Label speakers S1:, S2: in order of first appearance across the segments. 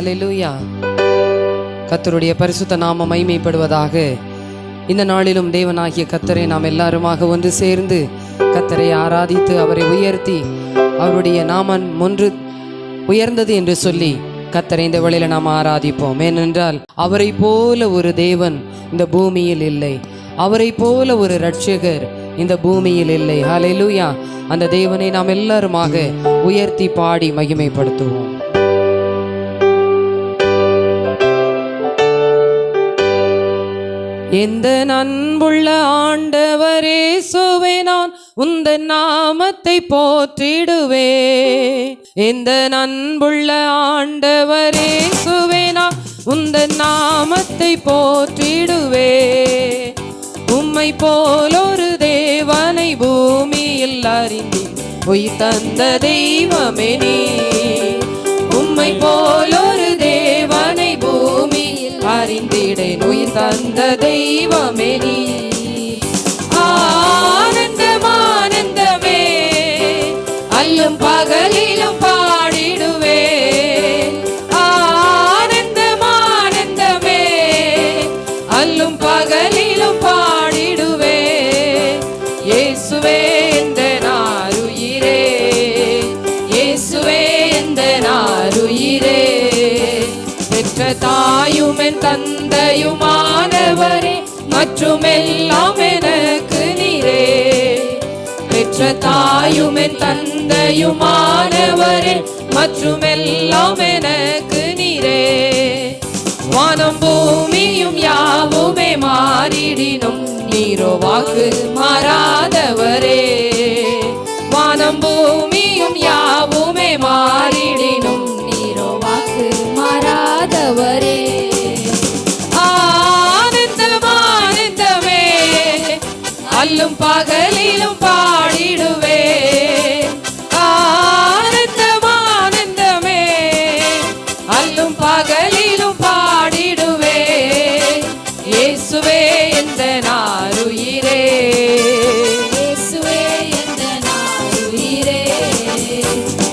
S1: ஹல்லேலூயா. கர்த்தருடைய பரிசுத்த நாமம் மகிமைப்படுவதாக. இந்த நாளிலும் தேவனாகிய கர்த்தரை நாம் எல்லாருமாக ஒன்று சேர்ந்து கர்த்தரை ஆராதித்து அவரை உயர்த்தி அவருடைய நாமம் ஒன்று உயர்ந்தது என்று சொல்லி கர்த்தரை இந்த வேளையில் நாம் ஆராதிப்போம். ஏனென்றால் அவரை போல ஒரு தேவன் இந்த பூமியில் இல்லை, அவரை போல ஒரு இரட்சகர் இந்த பூமியில் இல்லை. ஹல்லேலூயா. அந்த தேவனை நாம் எல்லாருமாக உயர்த்தி பாடி மகிமைப்படுத்துவோம். எந்த அன்புள்ள ஆண்டவரே இயேசுவே, நான் உந்தன் நாமத்தை போற்றிடுவே. எந்த அன்புள்ள ஆண்டவரே இயேசுவே, நான் உந்தன் நாமத்தை போற்றிடுவே. உம்மை போலொரு தேவனை பூமியில் அறிந்தி உயிர் தந்த தெய்வமே நீ. உம்மை போலொரு தேவனை பூமியில் அறிந்திடேன் உயிர் தந்த தெய்வமே நீ. ஆனந்தம் ஆனந்தமே, அல்லும் பகலிலும் பாடிடுவே. ஆனந்தம் ஆனந்தமே, அல்லும் பகலிலும் பாடிடுவே. இயேசுவே எந்த நாருயிரே, இயேசுவே எந்த நாருயிரே. பெற்ற தாயுமென் தந்தையுமானவரே, மற்றும் எல்லாம் எனக்கு நீரே. பெற்ற தாயுமென் தந்தையுமானவரே, மற்றும் எல்லாம் எனக்கு நீரே. வானம் பூமியும் யாவுமே மாறிடினும் நீரோ வாக்கு மாறாதவரே. வானம் பூமியும் யாவுமே மாறிடினும் நீரோ வாக்கு மாறாதவரே. ஆனந்தம் ஆனந்தமே, அல்லும் பகலிலும் பாடிடுவே. ஆனந்தம் ஆனந்தமே, அல்லும் பகலிலும் பாடிடுவே. இயேசுவே எந்த நாருயிரே, இயேசுவே எந்த நாருயிரே.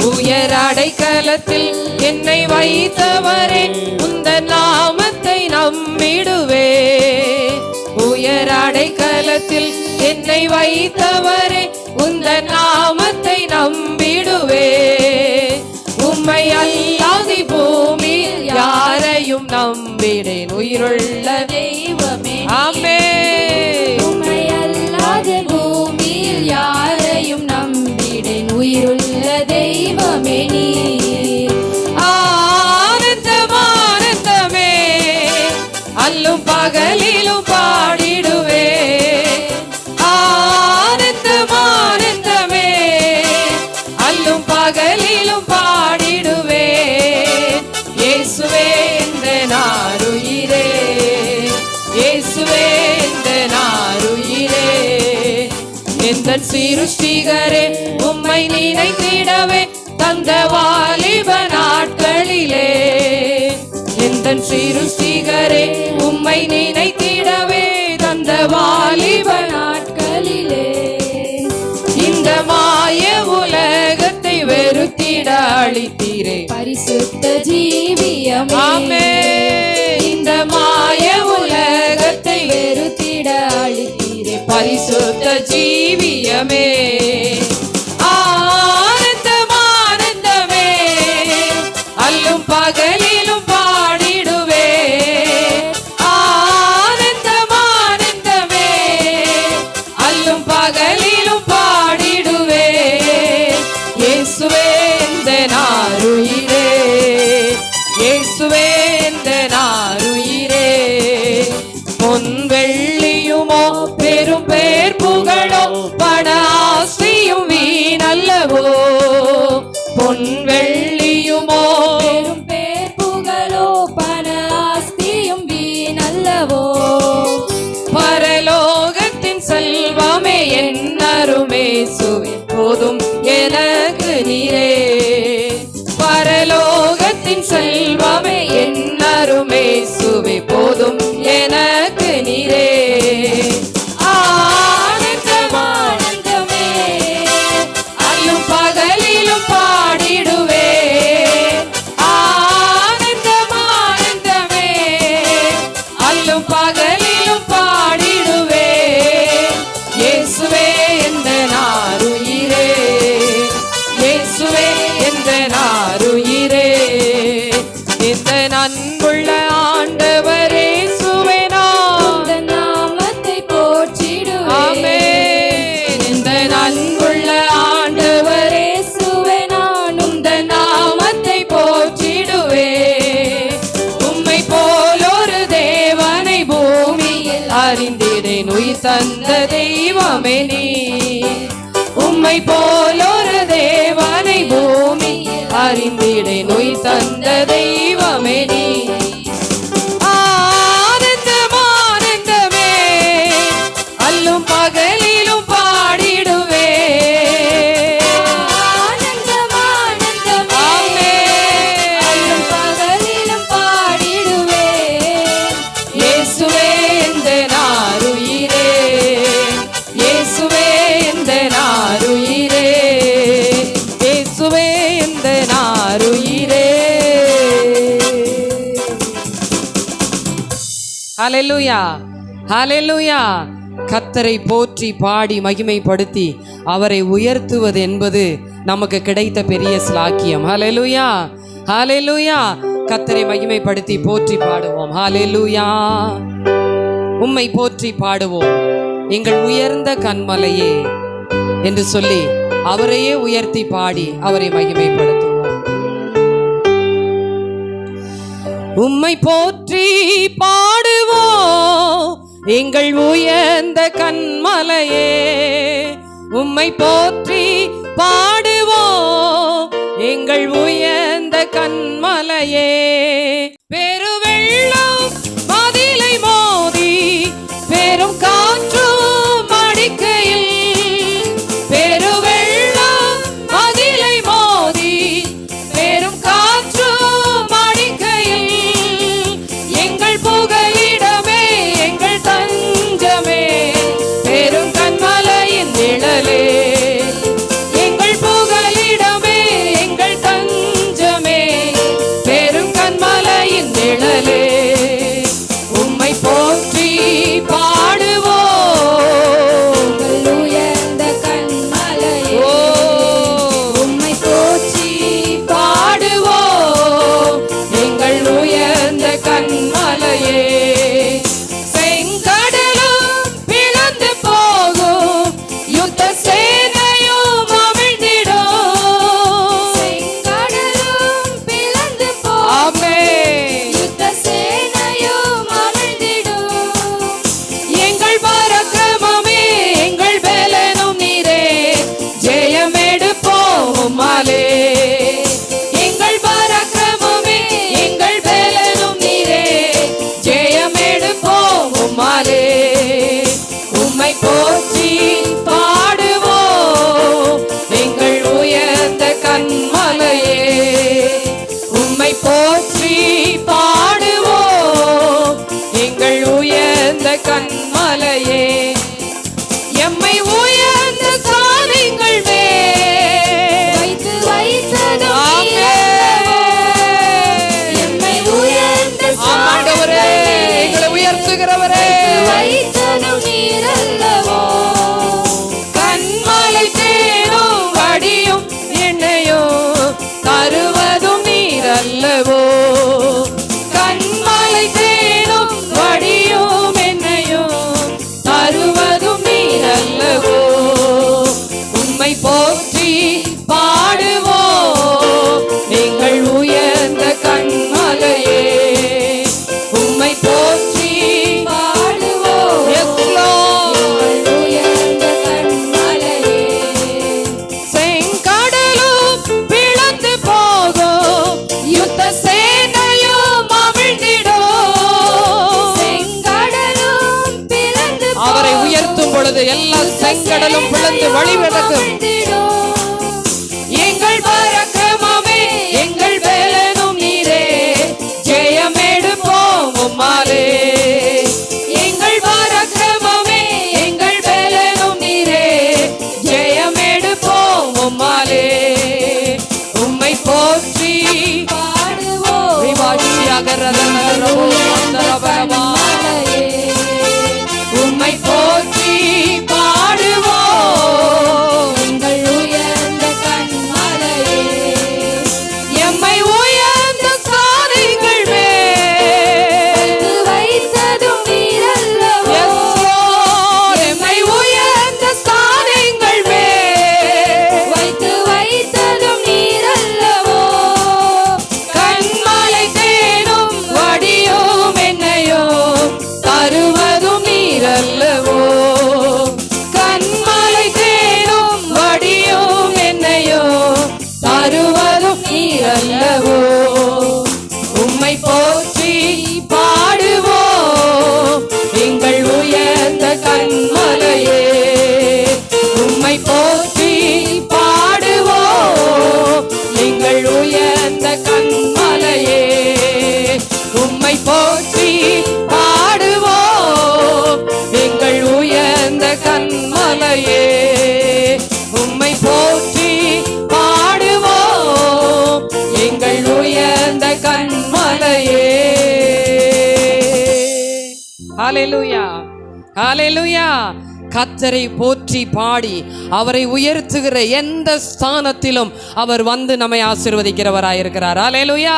S1: உயர் அடைக்கலத்தில் என்னை வைத்தவரே, உந்தன் நாமத்தை நம்பிடுவே. உயர் அடைக்கலத்தில் என்னை வைத்தவரே, உந்தன் நாமத்தை நம்பிடுவே. உம்மை அல்லாதி பூமியில் யாரையும் நம்பிடேன் உயிருள்ள தெய்வமே. ஆமென். உம்மை அல்லாதி பூமியில் யாரையும் நம்பிடேன் உயிருள்ள தெய்வமே நீ. ஆனந்தம் ஆனந்தமே, அல்லும் பகலிலும் பாடிடுவே. ஆனந்தம் ஆனந்தமே, அல்லும் பகலிலும் பாடிடுவே. இயேசுவே எந்த நாருயிரே, இயேசுவே எந்த நாருயிரே. எந்த சிருஷ்டிகரே, உம்மை நினைத்திடவே தந்த வாலிப நாட்களிலே. எந்த சிருஷ்டிகரே, உம்மை நினைத்திடவே தந்த வாலிப நாட்களிலே. இந்த மாய உலகத்தை வெறுத்திட அளித்தீரே பரிசுத்த ஜீவியமே. ஆமென். இந்த மாய உலகத்தை வெறுத்திட அளித்தீரே பரிசுத்த ஜீவியமே. ஆனந்தம் ஆனந்தமே, அல்லும் பகலிலும் பாடிடுவே. ஆனந்தம் ஆனந்தமே, அல்லும் பகலிலும் பாடிடுவே. இயேசுவே எந்த நாருயிரே, இயேசுவே எந்த நாருயிரே. பொன் வெள்ளியுமோ பெரும் பேர் புகழோ பண ஆசையும் வீணல்லவோ. பொன் வெள்ளியுமோ பெரும் பேர் புகழோ பண ஆஸ்தியும் வீணல்லவோ. பரலோகத்தின் செல்வமே என் அருமேசுவே, போதும் எனக்கு நீரே. பரலோகத்தின் செல்வமே என் அருமேசுவே, போதும் எனக்கு நீரே. ஆனந்தம் ஆனந்தமே, அல்லும் பகலிலும் பாடிடுவே. ஆனந்தம் உயிர் தந்த தெய்வமே நீ. உம்மை போல் ஒரு தேவனை பூமி அறிந்திட உயிர் தந்த தெய்வமே நீ. ஆனந்தமானந்தமே அல்லும் பகலிலும் பாடிடுவே. ஆனந்தமானந்தமே அல்லும் பகலிலும் பாடிடுவே. இயேசுவே இந்த நாருயிரே, இயேசுவே இந்த நாருயிரே, இயேசுவே இந்த நாருயிரே. ஹல்லேலூயா, ஹல்லேலூயா. கர்த்தரை போற்றி பாடி மகிமைப்படுத்தி அவரை உயர்த்துவது என்பது நமக்கு கிடைத்த பெரிய ஸ்லாக்கியம். ஹல்லேலூயா, ஹல்லேலூயா. கர்த்தரை மகிமைப்படுத்தி போற்றி பாடுவோம். ஹல்லேலூயா. உம்மை போற்றி பாடுவோம் எங்கள் உயர்ந்த கன்மலையே என்று சொல்லி அவரையே உயர்த்தி பாடி அவரை மகிமைப்படுத்துவோம். உம்மை போற்றி பாடுவோம் எங்கள் உயர்ந்த கன்மலையே. உம்மை போற்றி பாடுவோம் எங்கள் உயர்ந்த கன்மலையே. பெருவெள்ளம் மதிலை மோதி பெரும் காற்றும் அடிக்கையில், பெருவெள்ளம் மதிலை மோதி பெரும் காற்றும் அடிக்கையில், எங்கள் புகலிடமே எங்கள் தஞ்சமே பெரும் கன்மலையின் நிழலே. எங்கள் புகலிடமே எங்கள் தஞ்சமே பெரும் கன்மலையின் நிழலே. உம்மை போற்றி பாடுவோம் உயர்ந்த கன்மலையே. உம்மை போற்றி பாடுவோம் எங்கள் உயர்ந்த கன்மலையே. செங்கடலும் பிளந்து போகும் யுத்த சேனையும் அமிழ்ந்திடும். செங்கடலும் பிளந்து போகும் யுத்த சேனையும் அமிழ்ந்திடும். எங்கள் பராக்கிரமமே எங்கள் பலனும் நீரே, ஜெயமெடுப்போம் உம்மாலே. எங்கள் பராக்கிரமமே எங்கள் பலனும் நீரே, ஜெயமெடுப்போம் உம்மாலே. உம்மை போற்றி பாடுவோம் எங்கள் உயர்ந்த கன்மலையே. உம்மை போற்றி பாடுவோம் எங்கள் உயர்ந்த கன்மலையே. எம்மை உயர்ந்த சாதிகள் மேல் வைத்து வைத்ததும் எம்மை உயர்ந்த ஆண்டவரே, எங்களை உயர்த்துகிறவரே வைத்ததும் நீரல்லவோ. கன்மலை தேனும் வடியும் எண்ணெயும் தருவதும் நீரல்லவோ. கன்மலை தேனும் வடியும் எண்ணெயும் தருவதும் நீரல்லவோ. உம்மை போற்றி பாடுவோம் எங்கள் உயர்ந்த கன்மலையே. உம்மை போற்றி பாடுவோம் எங்கள் உயர்ந்த கன்மலையே. செங்கடலும் பிளந்து போகும் யுத்த சேனையும் அமிழ்ந்திடும். செங்கடலும் பிளந்து அவரை உயர்த்தும் பொழுது எல்லா செங்கடலும் பிளந்து வழிவிடக்கும். எங்கள் பராக்கிரமமே எங்கள் பலனும் நீரே, ஜெயமெடுப்போம் உம்மாலே. எங்கள் பராக்கிரமமே எங்கள் பலனும் நீரே, ஜெயமெடுப்போம் உம்மாலே. உம்மை போற்றி பாடுவோம் உம்மை போற்றி பாடுவோம் எங்கள் ஹalleluya, ஹalleluya. கர்த்தரை போற்றி பாடி அவரை உயர்த்துகிற எந்த ஸ்தானத்திலும் அவர் வந்து நம்மை ஆசீர்வதிக்கிறவராயிருக்கிறார். ஹalleluya,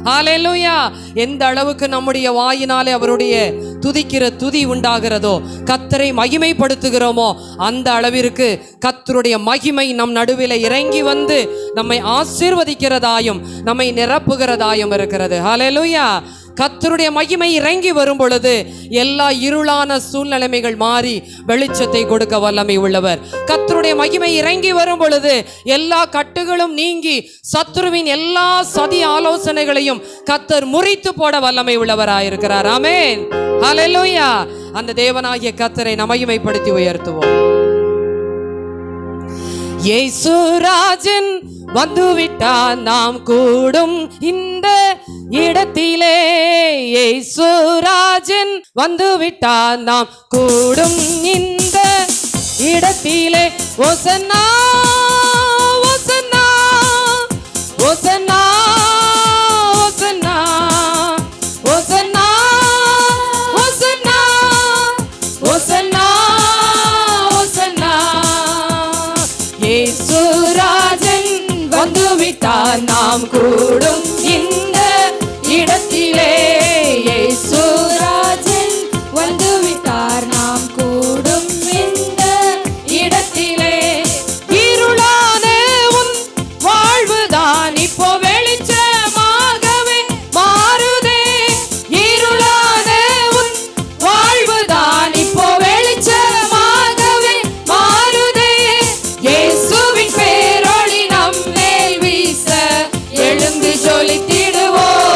S1: ஹalleluya. எந்த அளவுக்கு நம்முடைய வாயினாலே அவருடைய துதிக்கிற துதி உண்டாகிறதோ, கர்த்தரை மகிமைப்படுத்துகிறோமோ, அந்த அளவிற்கு கர்த்தருடைய மகிமை நம் நடுவில் இறங்கி வந்து நம்மை ஆசீர்வதிக்கிறதாயும் நம்மை நிரப்புகிறதாயும் இருக்கிறது. ஹalleluya. கர்த்தருடைய மகிமை இறங்கி வரும் பொழுது எல்லா இருளான சூழ்நிலைமைகள் மாறி வெளிச்சத்தை கொடுக்க வல்லமை உள்ளவர். கர்த்தருடைய மகிமை இறங்கி வரும் பொழுது எல்லா கட்டுகளும் நீங்கி சத்துருவின் எல்லா சதி ஆலோசனைகளையும் கர்த்தர் முறித்து போட வல்லமை உள்ளவராயிருக்கிறார். ஆமென், ஹalleluya. அந்த தேவனாகிய கர்த்தரை நாம் மகிமைப்படுத்தி உயர்த்துவோம். இயேசு ராஜன் வந்துவிட்டார், நாம் கூடும் இந்த இடத்திலே. இயேசு ராஜன் வந்துவிட்டார், நாம் கூடும் இந்த இடத்திலே. ஓசன்னா, ஓசன்னா, ஓசன்னா, ஓசன்னா, ஓசன்னா, ஓசன்னா, ஓசன்னா, ஓசன்னா. இயேசு ராஜன் வந்துவிட்டார், நாம் கூடும் இந்த இடத்திலே. இயேசு ராஜன் வந்துவிட்டார், நாம் கூடும் இந்த இடத்திலே. இருளான உன் வாழ்வுதான் இப்போ வெளிச்சமாகவே மாறுதே. இருளான உன் வாழ்வுதான் இப்போ வெளிச்சமாகவே மாறுதே. இயேசுவின் பேரொளி நம்மேல் வீச எழுந்து ஜொலித்திடுவோம்.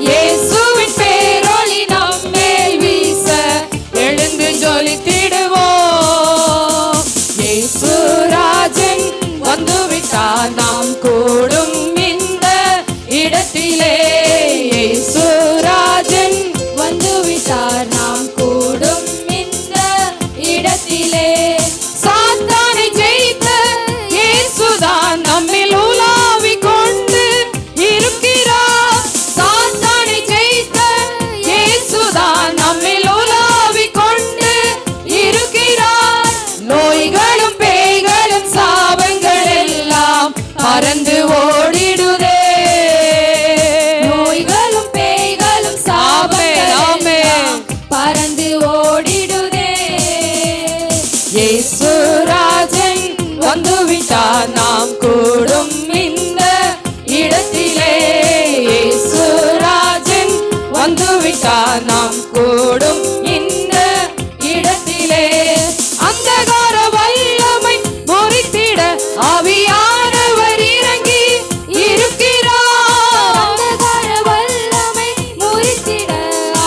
S1: இயேசுவின் பேரொளி நம்மேல் வீச எழுந்து ஜொலித்திடுவோம். இயேசு ராஜன் வந்துவிட்டார், நாம் கூடும் இந்த இடத்திலே. இயேசு ராஜன் வந்துவிட்டார், நாம் கூடும் இந்த இடத்திலே. சாத்தானை ஜெயித்த இயேசுதான் நம்மில் உலாவிக் கொண்டு இருக்கிறார். சாத்தானை ஜெயித்த இயேசுதான் நம்மில் உலாவிக் கொண்டு இருக்கிறார். நோய்களும் பேய்களும் சாபங்கள் எல்லாம் பறந்து ஓடிடுதே. நோய்களும் பேய்களும் சாபங்கள் எல்லாம் பறந்து ஓடிடுதே. இயேசு ராஜன் வந்துவிட்டார், நாம் கூடும் இந்த இடத்திலே. இயேசு ராஜன் வந்துவிட்டார், நாம் கூடும் இந்த இடத்திலே. அந்தகார வல்லமை முறித்திட ஆவியானவர் இறங்கி இருக்கிறார். அந்தகார வல்லமை முறித்திட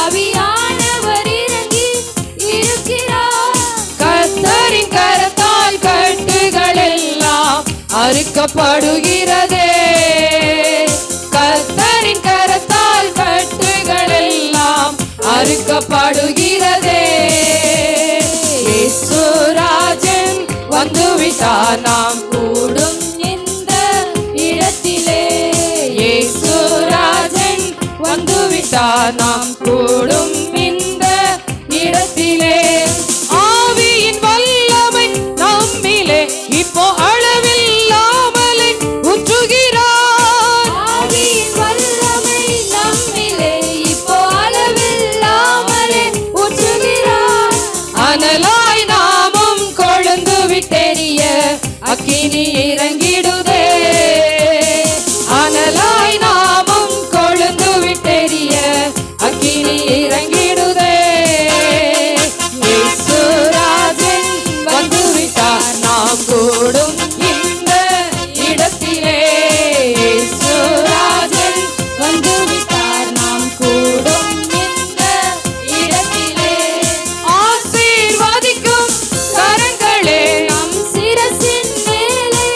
S1: ஆவியானவர் இறங்கி இருக்கிறார். கர்த்தரின் கரத்தால் கட்டுகள் எல்லாம் அறுக்கப்படுகிறதே. கர்த்தரின் கரத்தால் கட்டுகள் எல்லாம் அறுக்கப்படுகிறதே. இயேசு ராஜன் வந்துவிட்டார், நாம் கூடும் இந்த இடத்திலே. இயேசு ராஜன் வந்துவிட்டார், நாம் கூடும் இந்த இடத்திலே. ஆவியின் வல்லமை நம்மிலே இப்போ அளவில்லாமலே ஊற்றுகிறார். ஆவியின் வல்லமை நம்மிலே இப்போ அளவில்லாமலே ஊற்றுகிறார். அனலாய் நாமும் கொழுந்து விட்டெரிய அக்கினி இறங்கிடுதே. அனலாய் நாமும் கொழுந்து விட்டெரிய அக்கினி இறங்கிடுதே. இயேசு ராஜன் வந்துவிட்டார், நாம் கூடும் இந்த இடத்திலே. இயேசு ராஜன் வந்துவிட்டார், நாம் கூடும் இந்த இடத்திலே. ஆசீர்வதிக்கும் கரங்களே நம் சிரசின் மேலே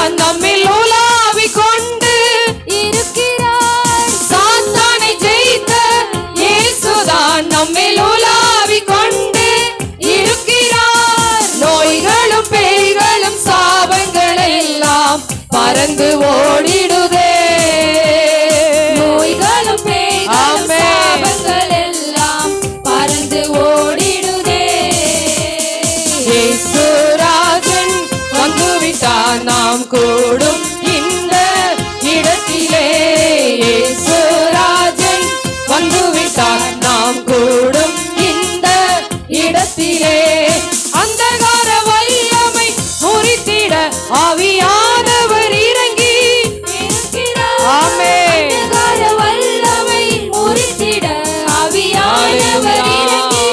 S1: இயேசுதான் நம்மில் உலாவிக் கொண்டு இருக்கிறார். சாத்தானை ஜெயித்த இயேசுதான் நம்மில் உலாவிக் கொண்டு இருக்கிறார். நோய்களும் பேய்களும் சாபங்கள் எல்லாம் பறந்து ஓடிடுதே. நோய்களும் பேய்களும் சாபங்கள் எல்லாம் பறந்து ஓடிடுதே. இயேசு ராஜன் வந்துவிட்டார் நாம் கூடும் இந்த இடத்திலே. இயேசு ராஜன் வந்துவிட்டார் நாம் கூடும் இந்த இடத்திலே. அந்தகார வல்லமை முறித்திட ஆவியானவர் இறங்கி இருக்கிறார். ஆமென். அந்தகார வல்லமை முறித்திட ஆவியானவர் இறங்கி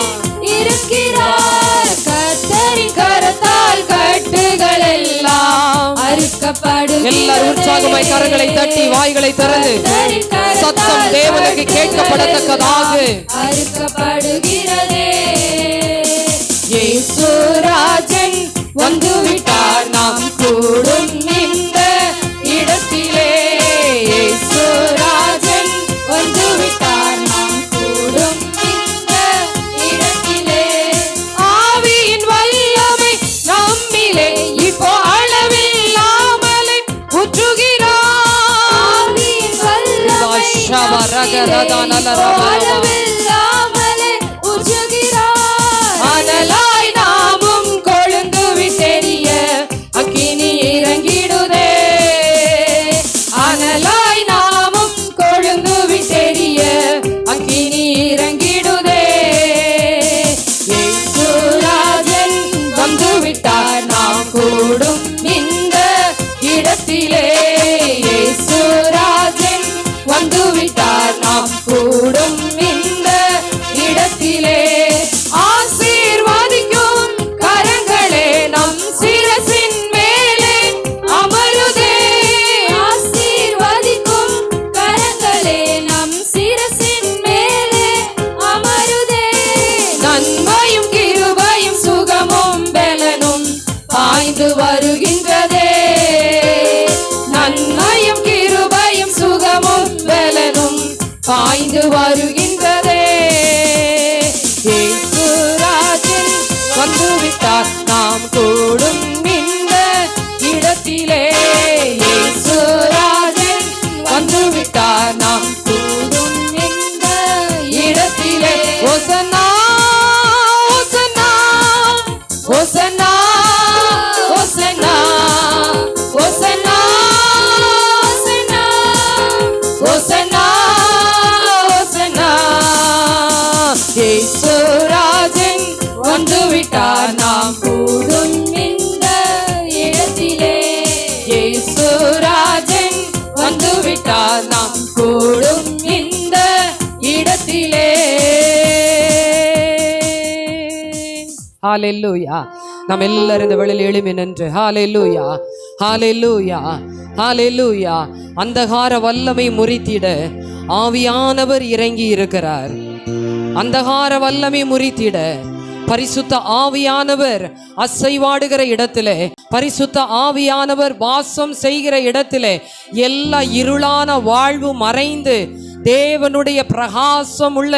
S1: இருக்கிறார். கர்த்தரின் கரத்தால் கட்டுகள் எல்லாம் அறுக்கப்படுகிறது. எல்லாரும் உற்சாகமாய் கரங்களை தட்டி வாய்களை திறந்து சத்தம் தேவனுக்கு கேட்கப்படத்தக்கதாக அறுக்கப்படுகிறதே. இயேசு ராஜன் வந்துவிட்டார் நாம் கூடும் இந்த இடத்திலே. இயேசு ராஜன் வந்துவிட்டார் நாம் கூடும் இந்த இடத்திலே. ஆவியின் வல்லமை நம்மிலே இப்போ அளவில்லாமலே ஊற்றுகிறார். ஆவியின் வல்லமை அளவில்லாமலே ஊற்றுகிறார். அனலாய் நாமும் கொழுந்து விட்டெரிய அக்கினி இறங்கிடுதே. அனலாய் நாமும் கொழுந்து விட்டெரிய அக்கினி இறங்கிடுதே. இயேசு ராஜன் வந்துவிட்டார் நாம் கூடும் இந்த இடத்திலே. இயேசு ராஜன் வந்துவிட்டார் நாம் கூடும் இந்த இடத்திலே. ஆசீர்வதிக்கும் கரங்களே நம் சிரசின் மேலே அமருதே. ஆசீர்வதிக்கும் கரங்களே நம் சிரசின் மேலே அமருதே. நன்மையும் கிருபையும் சுகமும் பலனும் பாய்ந்து வருகின்றதே. நன்மையும் கிருபையும் சுகமும் பலனும் பாய்ந்து வருகின்றதே. இயேசு ராஜன் வந்துவிட்டார் நாம் கூடும் இந்த இடத்திலே. இயேசு ராஜன் வந்துவிட்டார் நாம் கூடும் இந்த இடத்திலே. ஓசன்னா ஓசன்னா ஓசன்னா ஓசன்னா ஓசன்னா ஓசன்னா ஓசன்னா. இயேசு ராஜன் வந்துவிட்டார் நாம் கூடும் இந்த இடத்திலே. இயேசு ராஜன் வந்துவிட்டார் நாம் கூடும் இந்த இடத்திலே. ஹalleluya. நாம் எல்லாரும் இந்த வேளையில் எழும்பி நின்று ஹalleluya ஹalleluya ஹalleluya. அந்தகார வல்லமை முறித்திட ஆவியானவர் இறங்கி இருக்கிறார். அந்தகார வல்லமை முறித்திட பரிசுத்த ஆவியானவர் அசைவாடுகிற இடத்திலே, பரிசுத்த ஆவியானவர் வாசம் செய்கிற இடத்திலே எல்லா இருளான வாழ்வு மறைந்து தேவனுடைய பிரகாசம் உள்ள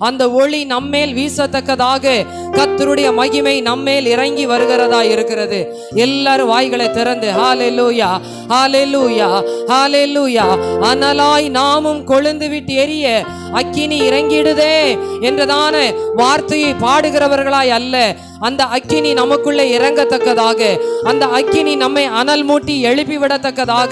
S1: அந்த ஒளி நம்மேல் வீசத்தக்கதாக கர்த்தருடைய மகிமை நம்மேல் இறங்கி வருகிறதா இருக்கிறது. எல்லாரும் வாய்களை திறந்து ஹalleluya ஹalleluya ஹalleluya. அனலாய் நாமும் கொழுந்து விட்டு எரிய அக்கினி இறங்கிடுதே என்றதான வார்த்தையை பாடுகிறவர்களாய் அல்ல, அந்த அக்கினி நமக்குள்ளே இறங்கத்தக்கதாக, அந்த அக்கினி நம்மை அனல் மூட்டி எழுப்பி விடத்தக்கதாக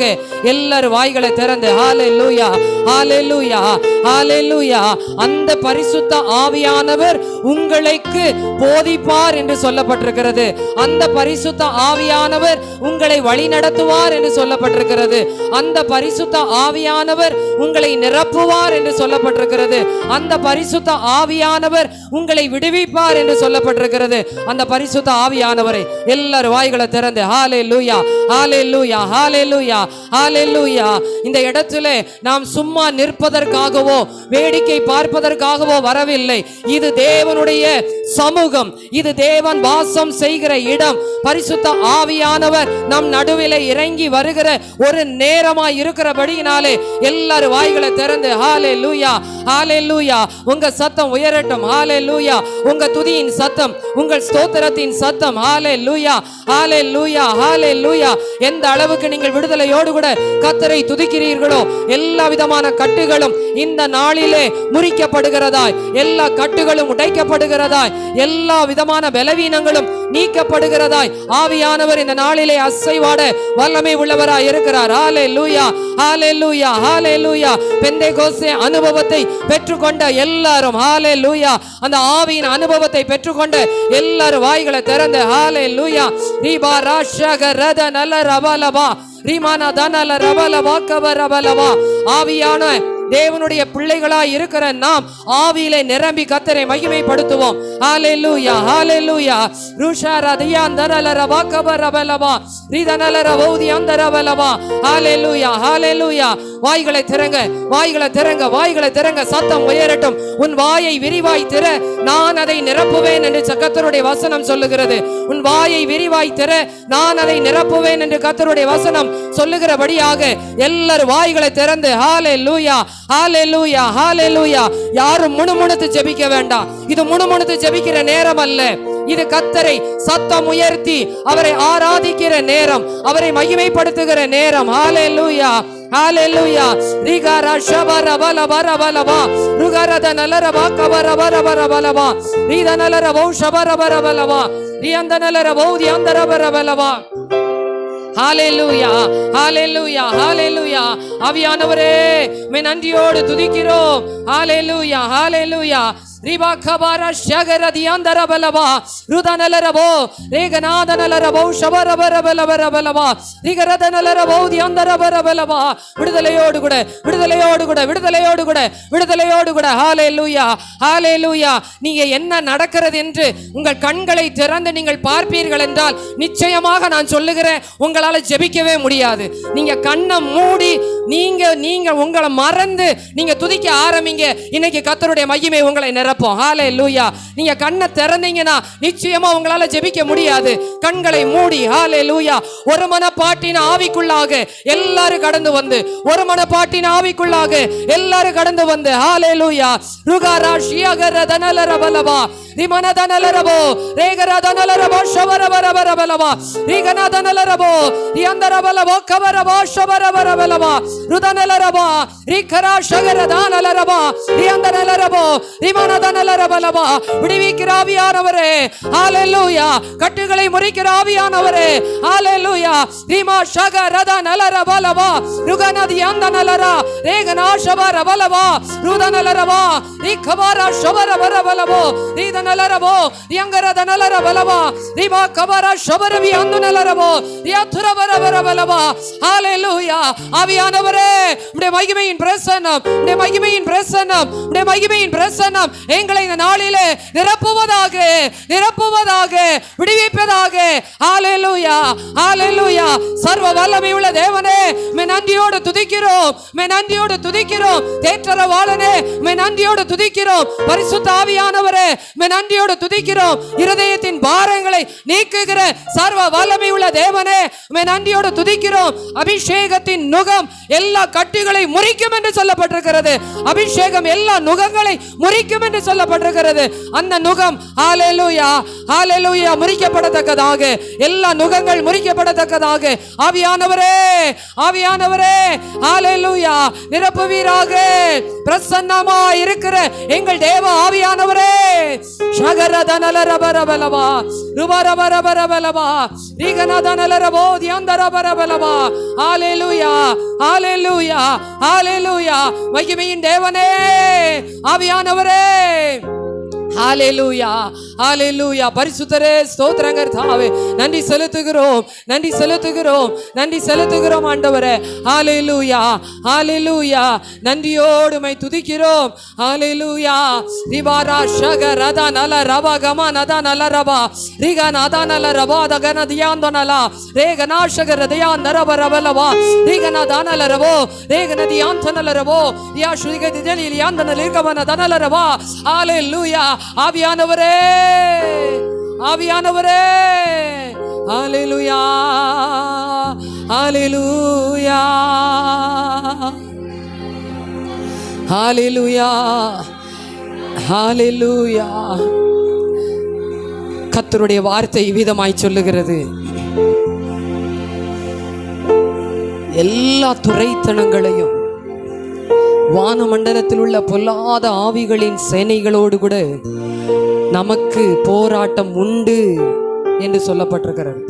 S1: எல்லாரும் வாய்களை திறந்து ஹalleluya ஹalleluya ஹalleluya. அந்த பரிசுத்த ஆவியானவர் உங்களுக்கு போதிப்பார் என்று சொல்லப்பட்டிருக்கிறது. அந்த பரிசுத்த ஆவியானவர் உங்களை வழி நடத்துவார் என்று சொல்லப்பட்டிருக்கிறது. அந்த அந்த பரிசுத்த ஆவியானவர் உங்களை நிரப்புவார் என்று சொல்லப்பட்டிருக்கிறது. அந்த பரிசுத்த ஆவியானவர் உங்களை விடுவிப்பார் என்று சொல்லப்பட்டிருக்கிறது. அந்த பரிசுத்த ஆவியானவரை எல்லாரும் வாய்களை திறந்து ஹல்லேலூயா ஹல்லேலூயா ஹல்லேலூயா ஹல்லேலூயா. இந்த இடத்துல நாம் சும்மா நிற்பதற்காகவோ வேடிக்கை பார்ப்பதற்காகவோ வரவில்லை. இது தேவனுடைய சமூகம், இது தேவன் வாசம் செய்கிற இடம். பரிசுத்த ஆவியானவர் நம் நடுவிலே இறங்கி வருகிற ஒரு நேரமாய் இருக்கிறபடியினாலே எல்லாரும் வாய்களை திறந்து ஹல்லேலூயா ஹல்லேலூயா. உங்க சத்தம் உயரட்டும். ஹல்லேலூயா. உங்க துதியின் சத்தம், உங்கள் ஸ்தோத்திரத்தின் சத்தம். ஹல்லேலூயா ஹல்லேலூயா ஹல்லேலூயா. எந்த அளவுக்கு நீங்கள் விடுதலையோடு கூட கர்த்தரை துதிக்கிறீர்களோ எல்லா விதமான கட்டுகளும் இந்த நாளிலே முறிக்கப்படுகிறதாய், எல்லா கட்டுகளும் உடைக்கப்படுகிறதாய், எல்லா விதமான பலவீனங்களும் நீக்கப்படுகிறதாய் ஆவியானவர் இந்த நாளிலே அசைவாட வல்லமை உள்ளவராய் இருக்கிறார். ஹல்லேலூயா ஹல்லேலூயா ஹல்லேலூயா. பெந்தேகோஸ்தே அனுபவத்தை பெற்றுக்கொண்ட எல்லாரும் ஹல்லேலூயா, அந்த ஆவியின் அனுபவத்தை பெற்றுக்கொண்ட எல்லாரும் வாய்களை திறந்து ஹல்லேலூயா. ரீபா ராஷக ரத நல ரபலபா ரீமானா தனல ரபலபா கபரபலபா. ஆவியான தேவனுடைய பிள்ளைகளாய் இருக்கிற நாம் ஆவியிலே நிரம்பி கர்த்தரை மகிமைப்படுத்துவோம். ஹல்லேலூயா ஹல்லேலூயா. ருஷாரதியாந்தரலரபா கபரபலபா ரிதனலரபௌதியாந்தரபலபா. ஹல்லேலூயா ஹல்லேலூயா. வாய்களை திறங்க, வாய்களை திறங்க, வாய்களை திறங்க. சத்தம் உயரட்டும். உன் வாயை விரிவாய் திற, நான் அதை நிரப்புவேன் என்று கர்த்தருடைய வசனம் சொல்லுகிறது. உன் வாயை விரிவாய் திற, நான் அதை நிரப்புவேன் என்று கர்த்தருடைய வசனம் சொல்லுகிறபடியாக எல்லாரும் வாய்களை திறந்து ஹல்லேலூயா ஹல்லேலூயா ஹல்லேலூயா. யாரும் முணுமுணுத்து ஜெபிக்க வேண்டாம். இது முணுமுணுத்து ஜெபிக்கிற நேரம் அல்ல. இது கர்த்தரை சத்தம் உயர்த்தி அவரை ஆராதிக்கிற நேரம், அவரை மகிமைப்படுத்துகிற நேரம். ஹல்லேலூயா ஹல்லேலூயா. ரிகாரா ஷபர பல பர பலபா ருகரத நலர பாக்கபர பர பர பலபா ரித நலர பௌ ஷபர பர பலபா ரியந்த நலர பௌதி அந்தர பர பலபா. ஹல்லேலூயா ஹல்லேலூயா ஹல்லேலூயா. ஆவியானவரே மே நன்றியோடு துதிக்கிறோம். ஹல்லேலூயா ஹல்லேலூயா. ரிபா கபாரா ஷகரதி அந்தர பலபா ருதனலரபோ ரேகநாதனலரபோ ஷபரபரபலபரபலபா ரிகரதனலரபோதி அந்தர பரபலபா. விடுதலையோடு கூட விடுதலையோடு கூட விடுதலையோடு கூட விடுதலையோடு கூட. ஹல்லேலூயா ஹல்லேலூயா. நீங்க என்ன நடக்கிறது என்று உங்கள் கண்களை திறந்து நீங்கள் பார்ப்பீர்கள் என்றால் நிச்சயமாக நான் சொல்லுகிறேன், உங்களால ஜெபிக்கவே முடியாது. நீங்க கண்ணை மூடி நீங்க உங்களை மறந்து நீங்க துதிக்க ஆரம்பிங்க. இன்னைக்கு கர்த்தருடைய மகிமை உங்களை நிரப்பும். ஹல்லேலூயா. நீங்க கண்ணை திறந்தீங்கன்னா நிச்சயமா உங்களால ஜெபிக்க முடியாது. கண்களை மூடி ஹல்லேலூயா. ஒரு மனப்பாட்டின் ஆவிக்குள்ளாக எல்லாரும் கடந்து வந்து, ஒரு மனப்பாட்டின் ஆவிக்குள்ளாக எல்லாரும் கடந்து வந்து ஹல்லேலூயா. ருகாரா ஷியகரதனலரபலபா ரிமனதனலரபோ ரேகரதனலரபோ ஷவரபரபரபலபா ரிகனதனலரபோ ரியந்தரபலபோ கபரபோ ஷவரபரபலபா ருதனலரபா ரிகரா ஷகரதனலரபா ரியந்தனலரபோ ரிமனதனலரபலபா. விடுவிக்கிற ஆவியானவரே ஹல்லேலூயா. கட்டுகளை முறிக்கிற ஆவியானவரே ஹல்லேலூயா. ரிமா ஷகரதனலரபலபா ருகனதி அந்தனலரா ரேகனா ஷவரபலபா ருதனலரபா ரிகபரா ஷவரபரபலபோ ரிதனலரபோ ரியங்கரதனலரபலபா ரிமா கபரா ஷவரவி அந்தனலரபோ ரியதுரபரபரபலபா. ஹல்லேலூயா. ஆவியானவரே உம்முடைய மகிமையின் பிரசன்னம், உம்முடைய மகிமையின் பிரசன்னம், உம்முடைய மகிமையின் பிரசன்னம் எங்களை இந்த நாளிலே நிரப்புவதாக நிரப்புவதாக விடுவிப்பதாக. ஹல்லேலூயா ஹல்லேலூயா. சர்வ வல்லமை உள்ள தேவனே மே நன்றியோடு துதிக்கிறோம், மே நன்றியோடு துதிக்கிறோம். தேற்றரவாளனே மே நன்றியோடு துதிக்கிறோம். பரிசுத்த ஆவியானவரே மே நன்றியோடு துதிக்கிறோம். இருதயத்தின் பாரங்களை நீக்குகிற சர்வ வல்லமை உள்ள தேவனே மே நன்றியோடு துதிக்கிறோம். அபிஷேகத்தின் நுகம் எல்லா கட்டுகளை முறிக்கும் என்று சொல்லப்பட்டிருக்கிறது. அபிஷேகம் எல்லா நுகங்களை முறிக்கும் என்று சொல்லப்பட்டிருக்கிறது. அந்த நுகம் ஹல்லேலூயா ஹல்லேலூயா முறிக்கப்படத்தக்கதாக, எல்லா நுகங்கள் முறிக்கப்படத்தக்கதாக ஆவியானவரே ஆவியானவரே ஹல்லேலூயா நிரப்புவீராக. பிரசன்னமாய் இருக்கிற எங்கள் தேவ ஆவியானவரே ஷகரதனலரபரபலபா ருபரபரபரபலபா ரிகனதனலரபோ தியந்தரபரபலபா. ஹல்லேலூயா ஹல்லேலூயா ஹல்லேலூயா. மகிமையின் தேவனே ஆவியானவரே ஹalleluya ஹalleluya. பரிசுத்தரே ஸ்தோத்திரம் கர்த்தாவே, நன்றி செலுத்துகிறோம், நன்றி செலுத்துகிறோம், நன்றி செலுத்துகிறோம் ஆண்டவரே. ஹalleluya ஹalleluya. நன்றியோடு உம்மை துதிக்கிறோம். ஹalleluya. ரிபாரா ஷகரத நல ரப கம நத நல ரப ரிக நத நல ரப தகன தியாந்தனல ரேகனா ஷகரதயா நரப ரபலவா ரிகன தானல ரபோ ரேகன தியாந்தனல ரபோ யா ஸ்ருதிக திஜலி லியாந்தன லிகவன தனல ரப. ஹalleluya. ஆவியானவரே, ஆவியானவரே, ஹalleluya ஹalleluya ஹalleluya ஹalleluya. கர்த்தருடைய வார்த்தை விதமாய் சொல்லுகிறது, எல்லா துரைத்தனங்களையும் வானமண்டலத்தில் உள்ள பொல்லாத ஆவிகளின் சேனைகளோடு கூட நமக்கு போராட்டம் உண்டு என்று சொல்லப்பட்டிருக்கிறது.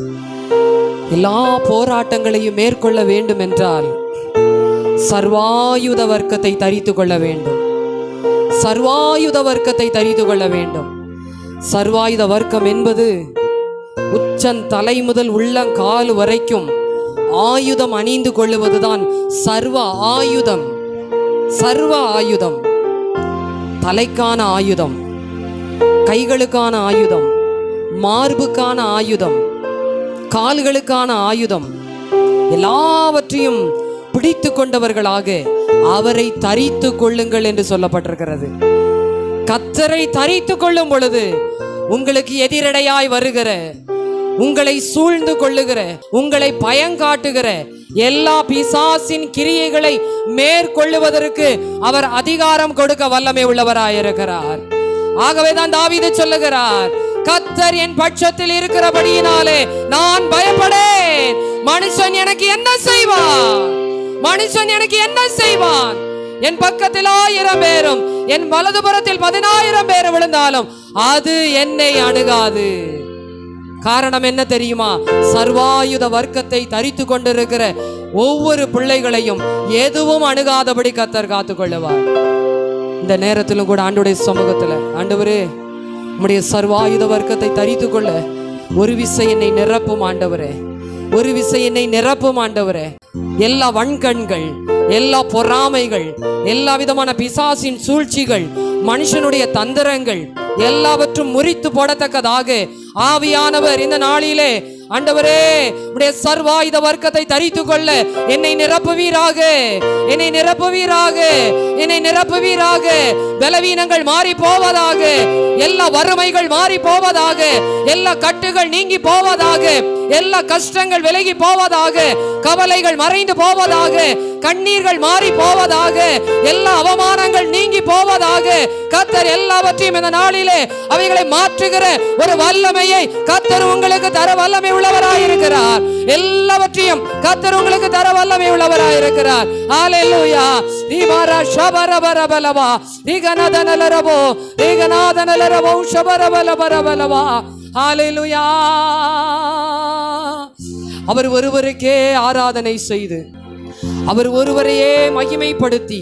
S1: எல்லா போராட்டங்களையும் மேற்கொள்ள வேண்டும் என்றால் சர்வாயுத வர்க்கத்தை தரித்து கொள்ள வேண்டும், சர்வாயுத வர்க்கத்தை தரித்து கொள்ள வேண்டும். சர்வாயுத வர்க்கம் என்பது உச்சன் தலை முதல் உள்ளங்கால் வரைக்கும் ஆயுதம் அணிந்து கொள்ளுவதுதான் சர்வ ஆயுதம். சர்வ ஆயுதம், தலைக்கான ஆயுதம், கைகளுக்கான ஆயுதம், மார்புக்கான ஆயுதம், கால்களுக்கான ஆயுதம், எல்லாவற்றையும் பிடித்து கொண்டவர்களாக அவரை தரித்து கொள்ளுங்கள் என்று சொல்லப்பட்டிருக்கிறது. கர்த்தரை தரித்து கொள்ளும் பொழுது உங்களுக்கு எதிரடையாய் வருகிற, உங்களை சூழ்ந்து கொள்ளுகிற, உங்களை பயங்காட்டுகிற எல்லா பிசாசின் கிரியைகளை மேற்கொள்ளுவதற்கு அவர் அதிகாரம் கொடுக்க வல்லமை உள்ளவராயிருக்கிறார். ஆகவேதான் தாவீது சொல்லுகிறார், கர்த்தர் என் பட்சத்தில் இருக்கிறபடியினாலே நான் பயப்படேன். மனுஷன் எனக்கு என்ன செய்வான்? மனுஷன் எனக்கு என்ன செய்வான்? என் பக்கத்தில் 1000 பேரும் என் வலதுபுறத்தில் 10,000 பேர் விழுந்தாலும் அது என்னை அணுகாது. காரணம் என்ன தெரியுமா? சர்வாயுத வர்க்கத்தை தரித்து கொண்டிருக்கிற ஒவ்வொரு பிள்ளைகளையும் எதுவும் அணுகாதபடி கர்த்தர் காத்துக் கொள்ளுவார். இந்த நேரத்திலும் கூட ஆண்டவருடைய சமூகத்துல, ஆண்டவரே உம்முடைய சர்வாயுத வர்க்கத்தை தரித்து கொள்ள ஒரு விசை என்னை நிரப்பும் ஆண்டவரே, ஒரு விசை என்னை நிரப்பும் ஆண்டவரே. எல்லா வன்கண்கள், எல்லா பொறாமைகள், எல்லா விதமான பிசாசின் சூழ்ச்சிகள், மனுஷனுடைய தந்திரங்கள் எல்லாவற்றும் முறித்து போடத்தக்கதாக ஆவியானவர் இந்த நாளிலே ஆண்டவரே உடைய சர்வாயுத வர்க்கத்தை தரித்து கொள்ள என்னை நிரப்புவீராக, என்னை நிரப்புவீராக, என்னை நிரப்புவீராக. பலவீனங்கள் மாறி போவதாக, எல்லா வறுமைகள் மாறி போவதாக, எல்லா கட்டுகள் நீங்கி போவதாக, எல்லா கஷ்டங்கள் விலகி போவதாக, கவலைகள் மறைந்து போவதாக, கண்ணீர்கள் மாறி போவதாக, எல்லா அவமானங்கள் நீங்கி போவதாக. கர்த்தர் எல்லாவற்றையும் இந்த நாளிலே அவைகளை மாற்றுகிற ஒரு வல்லமையை கர்த்தர் உங்களுக்கு தர வல்லமை உள்ளவராயிருக்கிறார். எல்லாவற்றையும் கர்த்தர் உங்களுக்கு தர வல்லமை உள்ளவராயிருக்கிறார். ஹalleluya. தீபாரா ஷபரபரபலவா ரிகனதனலரபோ ரிகநாதனலரபோ ஷபரபலபரபலவா. ஹalleluya. அவர் ஒருவருக்கே ஆராதனை செய்து, அவர் ஒருவரையே மகிமைப்படுத்தி,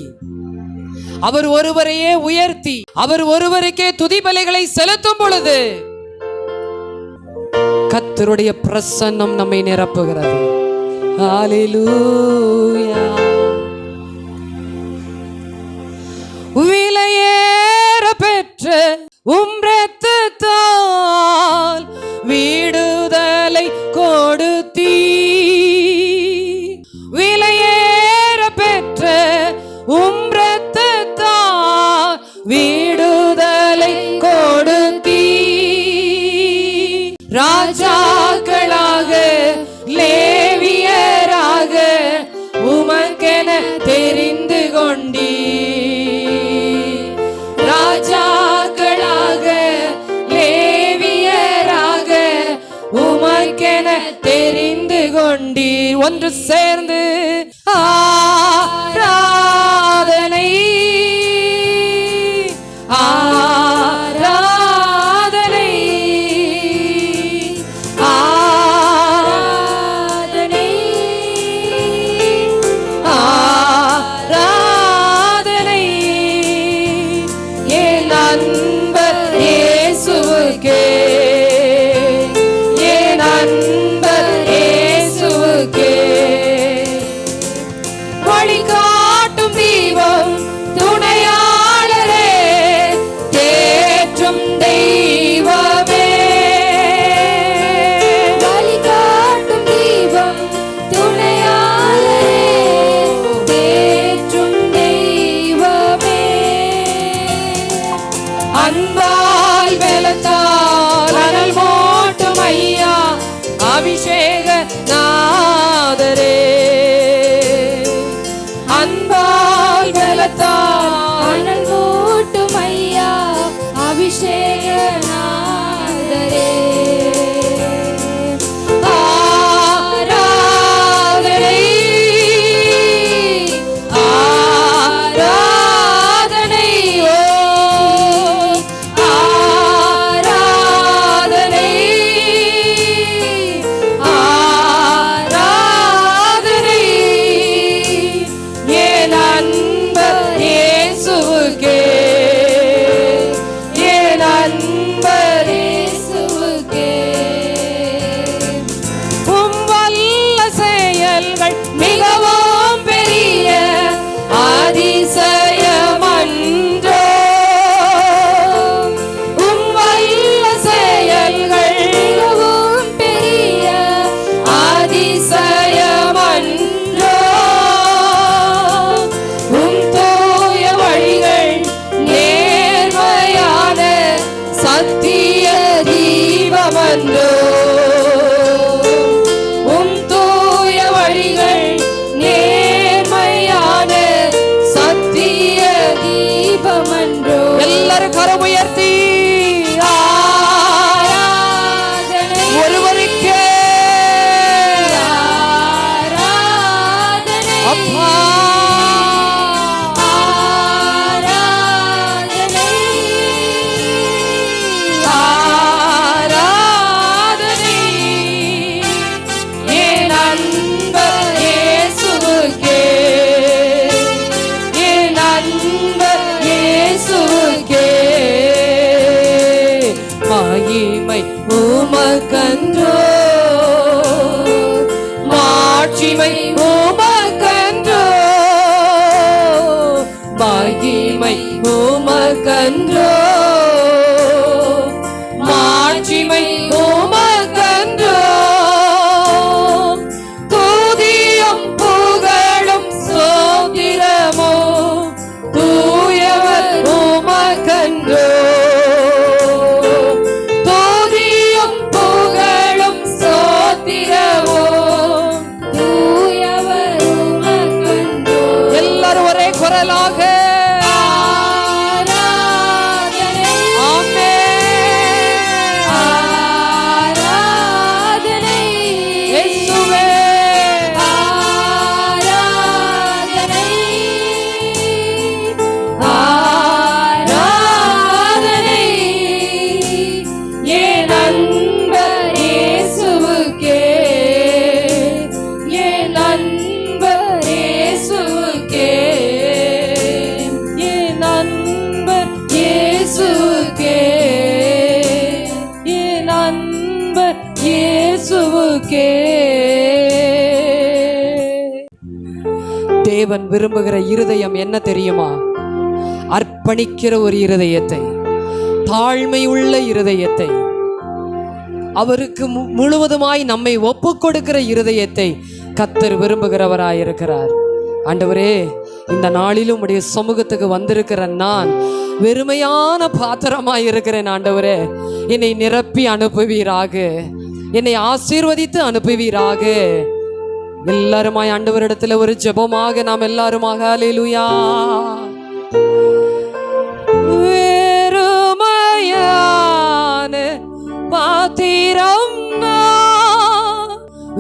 S1: அவர் ஒருவரையே உயர்த்தி, அவர் ஒருவருக்கே துதிபலிகளை செலுத்தும் பொழுது கர்த்தருடைய பிரசன்னம் நம்மை நிரப்புகிறது. ஹalleluya. விலையேற பெற்ற உம் இரத்தத்தால் விடுதலை கொடுத்தீ, விலையேற பெற்ற உம் இரத்தத்தால் விடுதலை கொடுத்தீ. ராஜாக்களாக லேவியராக உமக்கென தெரிந்து கொண்டீ, ராஜாக்களாக லேவியராக உமக்கென தெரிந்து கொண்டீ. ஒன்று சேர்ந்து ஆராதனை ஆராதனை ஆராதனை ஆராதனை என் அன்பர் எல்லாரும் கரம் உயர்த்தி ஒருவருக்கே அப்பா உமக்கன்றோ மாட்சிமை உமக்கன்றோ மகிமை உமக்கன்றோ மாட்சிமை உமக்கன்றோ துதியும் புகழும் சோதிரமோ தூயவர் உமக்கன்றோ தேவன் விரும்புகிற இருதயம் என்ன தெரியுமா? அர்ப்பணிக்கிற ஒரு இருதயத்தை, தாழ்மை உள்ள இருதயத்தை, அவருக்கு முழுவதுமாய் நம்மை ஒப்பு கொடுக்கிற இருதயத்தை கர்த்தர் விரும்புகிறவராயிருக்கிறார். ஆண்டவரே, இந்த நாளிலும் உடைய சமூகத்துக்கு வந்திருக்கிற நான் வெறுமையான பாத்திரமாய் இருக்கிறேன். ஆண்டவரே, என்னை நிரப்பி அனுப்புவீராக, என்னை ஆசீர்வதித்து அனுப்புவீராக. எல்லாருமாய் ஆண்டவரிடத்துல ஒரு ஜெபமாக நாம் எல்லாருமாக அல்லேலூயா. வெறுமையான பாத்திரம்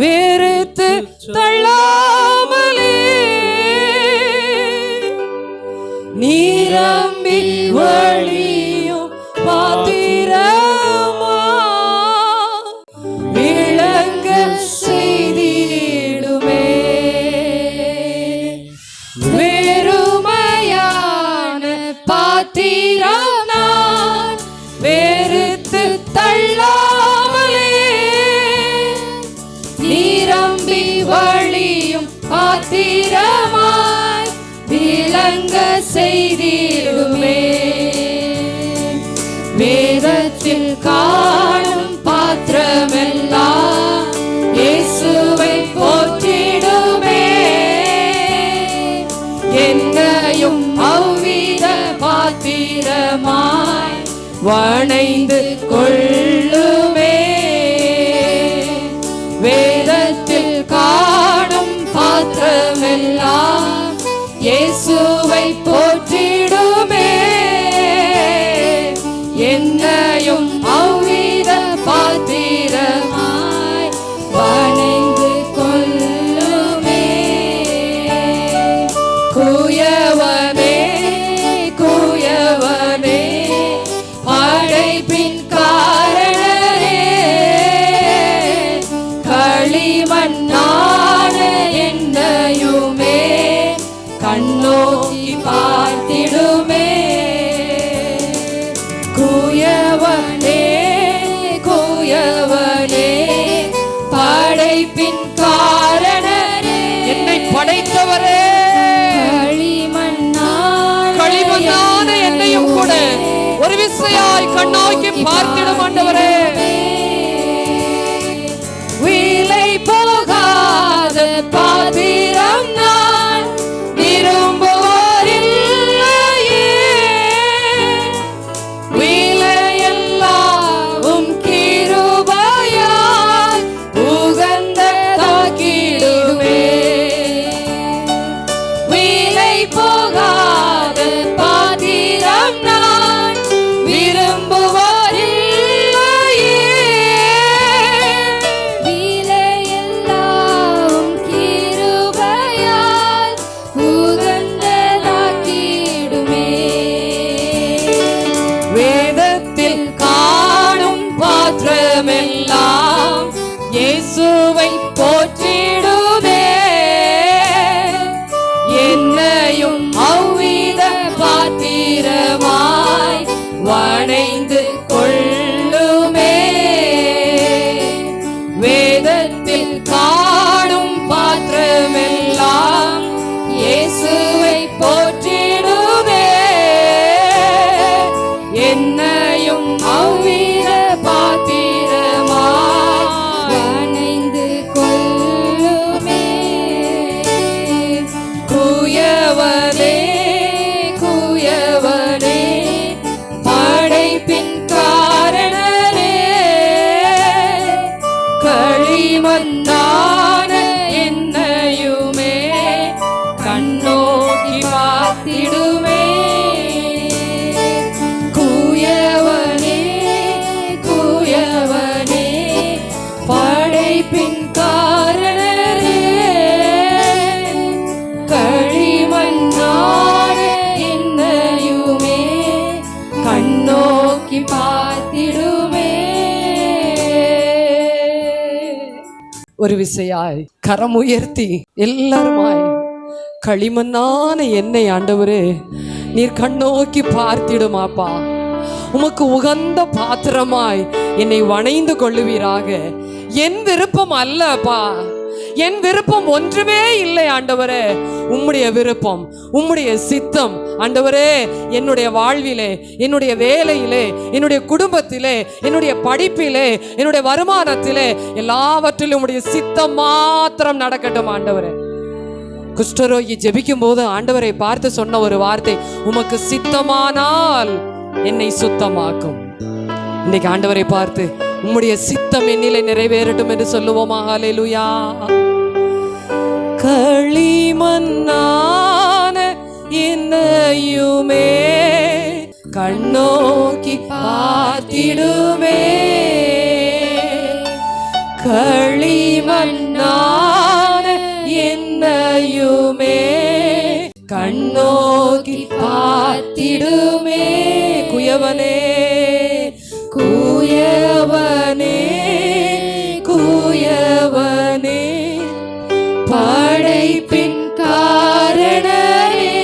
S1: வெறுத்து தள்ளாமலே நீரம்பி வழியும் பாத்திரமா விளங்க செய்திடுமே. வெறுமையான பாத்திரம் நான் வெறுத்து தள்ளாமலே நீரம்பி வழியும் பாத்திரமாய் விளங்க செய்திடுமே. வேதத்தில் காணும் பாத்திரமெல்லாம் இயேசுவை போற்றிடுமே. என்னையும் அவ்வித பாத்திரமாய் வணைந்து கொள்ளுமே. வேதத்தில் காணும் பாத்திரமெல்லாம் இயேசுவை போற்றிடுமே. என்னையும் அவ்வித பாத்திரமாய் வணைந்து கொள்ளுமே. குயவனே குயவனே படைப்பின் காரணரே, களிமண்ணான என்னையுமே கண்ணோக்கி பார்த்திடுமே. குயவனே குயவனே படைப்பின் காரணரே, என்னை படைத்தவரே, களிமண்ணான என்னையும் கூட ஒரு விசையாய் கண்ணோக்கி பார்த்திடும் ஆண்டவரே. விலை போகாத பாத்திரம் நான் விரும்புவோரில்லையே. விலையெல்லாம் கிருபையாய் உகந்ததாக்கிடுமே. விலை போகாத பாத்திரம் நான் குயவனே குயவனே படைப்பின் காரணரே, களிமண்ணான என்னையுமே கண்ணோக்கி பார்த்திடுமே. குயவனே குயவனே படைப்பின் காரணரே, களிமண்ணான என்னையுமே கண்ணோக்கி பார்த்திடுமே. ஒரு விசையாய் கரம் உயர்த்தி எல்லாருமாய், களிமண்ணான என்னை ஆண்டவரே நீர் கண்ணோக்கி பார்த்திடுமாப்பா. உமக்கு உகந்த பாத்திரமாய் என்னை வணைந்து கொள்ளுவீராக. என் விருப்பம் அல்லப்பா, என் விருப்பம் ஒன்றுமே இல்லை ஆண்டவரே. உம்முடைய விருப்பம், உம்முடைய சித்தம் ஆண்டவரே என்னுடைய வாழ்விலே, என்னுடைய வேலையிலே, என்னுடைய குடும்பத்திலே, என்னுடைய படிப்பிலே, என்னுடைய வருமானத்திலே, எல்லாவற்றிலும் உம்முடைய சித்தம் மாத்திரம் நடக்கட்டும் ஆண்டவரே. குஷ்டரோகி ஜெபிக்கும் போது ஆண்டவரை பார்த்து சொன்ன ஒரு வார்த்தை, உமக்கு சித்தமானால் என்னை சுத்தமாக்கும். இன்னைக்கு ஆண்டவரை பார்த்து உம்முடைய சித்தம் என்னிலே நிறைவேறட்டும் என்று சொல்லுவோமா? ஹல்லேலூயா. களிமண்ணான என்னையுமே கண்ணோக்கி பார்த்திடுமே. களிமண்ணான என்னையுமே கண்ணோக்கி பார்த்திடுமே. குயவனே குயவனே குயவனே படைப்பின் காரணரே,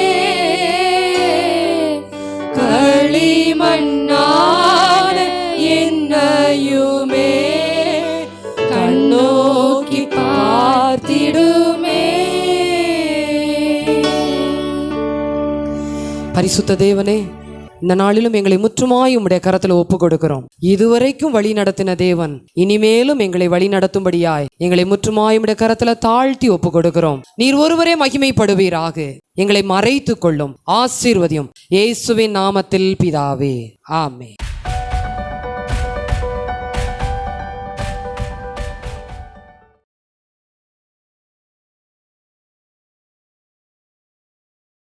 S1: களிமண்ணான என்னையுமே கண்ணோக்கி பார்த்திடுமே. பரிசுத்த தேவனே, இந்த நாளிலும் எங்களை முற்றுமாய் உம்முடைய கரத்தில் ஒப்பு கொடுக்கிறோம். இதுவரைக்கும் வழி நடத்தின தேவன் இனிமேலும் எங்களை வழி நடத்தும்படியாய் எங்களை முற்றுமாய் உம்முடைய கரத்துல தாழ்த்தி ஒப்பு கொடுக்கிறோம். நீர் ஒருவரே மகிமைப்படுவீராக. எங்களை மறைத்து கொள்ளும், ஆசீர்வதியும். இயேசுவின் நாமத்தில் பிதாவே, ஆமென்.